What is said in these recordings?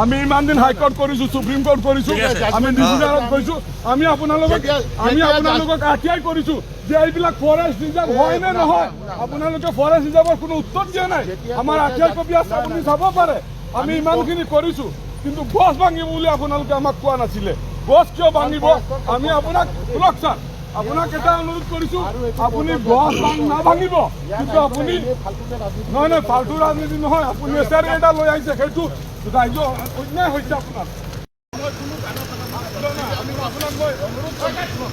আমি ইমান দিন হাইকোৰ্ট কৰিছো, সুপ্ৰিম কোৰ্ট কৰিছো, আমি ডিভিজনত গৈছো, আমি আপোনালোকক আঠিয়াই কৰিছো যে এইবিলাক ফৰেষ্ট ৰিজাৰ্ভ হয় নে নহয়। আপোনালোকে ফৰেষ্ট ৰিজাৰ্ভৰ কোনো উত্তৰ দিয়া নাই। আমাৰ আঠিয়াই কপি আছে, আপুনি চাব পাৰে। আমি ইমানখিনি কৰিছো, কিন্তু গছ ভাঙিব বুলি আপোনালোকে আমাক কোৱা নাছিলে। গছ কিয় ভাঙিব? আমি আপোনাক শুনক ছাৰ, আপোনাক এটা অনুৰোধ কৰিছো, আপুনি গছ নাভাঙিব, কিন্তু আপুনি নহয় ফাল্টু ৰাজনীতি নহয়, আপুনি এছাৰি এটা লৈ আহিছে, সেইটো ৰাইজ অন্যায় হৈছে আপোনাৰ। আমি আপোনাক মই অনুৰোধ কৰিছো,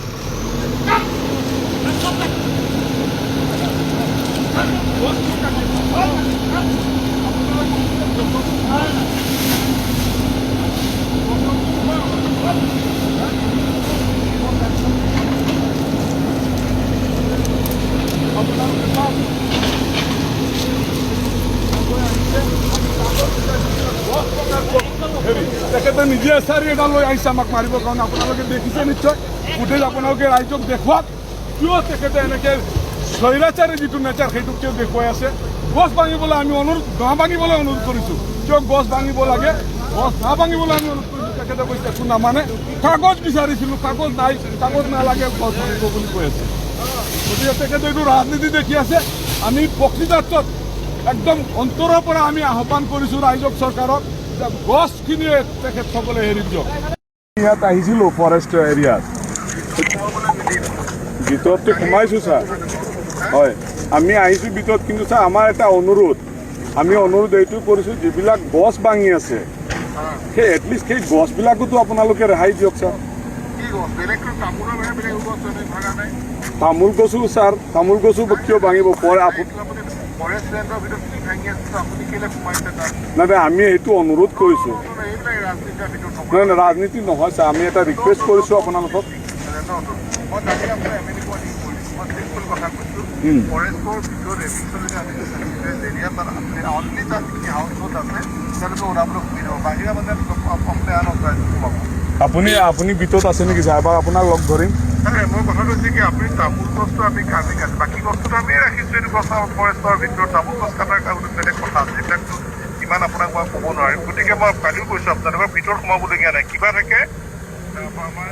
তেখেতে নিজে এছাৰি এটা লৈ আহিছে আমাক মাৰিবৰ কাৰণে। আপোনালোকে দেখিছে নিশ্চয়, ফুটেজ আপোনালোকে ৰাইজক দেখুৱাওক কিয় তেখেতে এনেকৈ স্বৈৰাচাৰী যিটো নেচাৰ সেইটো কিয় দেখুৱাই আছে। গছ ভাঙিবলৈ আমি নাভাঙিবলৈ অনুৰোধ কৰিছোঁ। কিয় গছ ভাঙিব লাগে, গছ নাভাঙিবলৈ আমি অনুৰোধ কৰিছোঁ। তেখেতে কৈছে একো নামানে। কাগজ বিচাৰিছিলোঁ, কাগজ নাই, কাগজ নালাগে, গছ ভাঙিব বুলি কৈ আছে। গতিকে তেখেতে এইটো ৰাজনীতি দেখি আছে। আমি প্ৰকৃতাৰ্থত একদম অন্তৰৰ পৰা আমি আহ্বান কৰিছোঁ ৰাইজক, চৰকাৰক, যে গছখিনিয়ে তেখেতসকলে হেৰি দিয়ক। ইয়াত আহিছিলোঁ ফৰেষ্ট এৰিয়াত, ভিতৰতে সোমাইছোঁ ছাৰ। হয়, আমি আহিছোঁ ভিতৰত, কিন্তু ছাৰ আমাৰ এটা অনুৰোধ, আমি অনুৰোধ এইটো কৰিছোঁ, যিবিলাক গছ ভাঙি আছে সেই এটলিষ্ট সেই গছবিলাকোতো আপোনালোকে ৰেহাই দিয়ক ছাৰ। তামোল গছো ছাৰ, তামোল গছো কিয় ভাঙিব? নাই নাই, আমি সেইটো অনুৰোধ কৰিছোঁ। নাই নাই, ৰাজনীতি নহয় ছাৰ, আমি এটা ৰিকুৱেষ্ট কৰিছোঁ আপোনালোকক। আপুনি ভিতৰত আছে নেকি ছাৰ? এবাৰ আপোনাক লগ ধৰিম। মই কথাটো হৈছে কি, আপুনি তামোল গছটো আমি কাটি কাটি বাকী গছটোতো আমি ৰাখিছোঁ। এইটো গছ ফৰেষ্টৰ ভিতৰত তামোল গছ কটাৰ কাৰণে বেলেগ কথা আছে, এইবিলাকতো ইমান আপোনাক মই ক'ব নোৱাৰিম। গতিকে মই কালিও কৈছোঁ আপোনালোকৰ ভিতৰত সোমাবলগীয়া নাই, কিবা থাকে আমাৰ